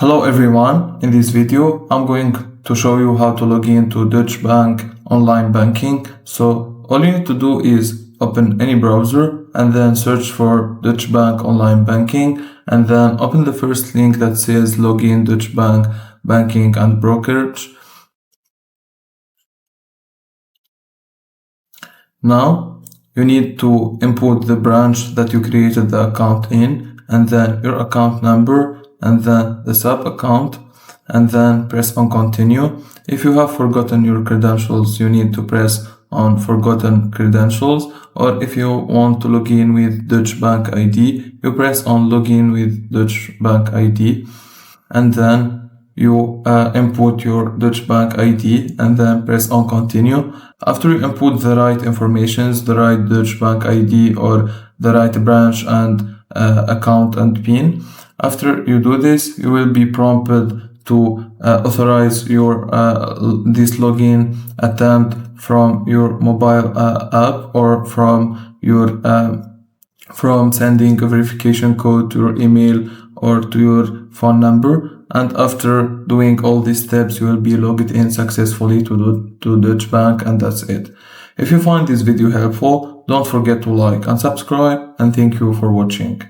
Hello everyone, in this video I'm going to show you how to log in to Deutsche Bank online banking. So all you need to do is open any browser and then search for Deutsche Bank online banking and then open the first link that says login Deutsche Bank banking and brokerage. Now you need to input the branch that you created the account in and then your account number and then the sub account and then press on continue. If you have forgotten your credentials, you need to press on forgotten credentials, or if you want to log in with Deutsche Bank ID, you press on login with Deutsche Bank ID and then you input your Deutsche Bank ID and then press on continue. After you input the right informations, the right Deutsche Bank ID or the right branch and account and PIN, after you do this, you will be prompted to authorize your this login attempt from your mobile app or from your from sending a verification code to your email or to your phone number. And after doing all these steps, you will be logged in successfully to Deutsche Bank, and that's it. If you find this video helpful, don't forget to like and subscribe, and thank you for watching.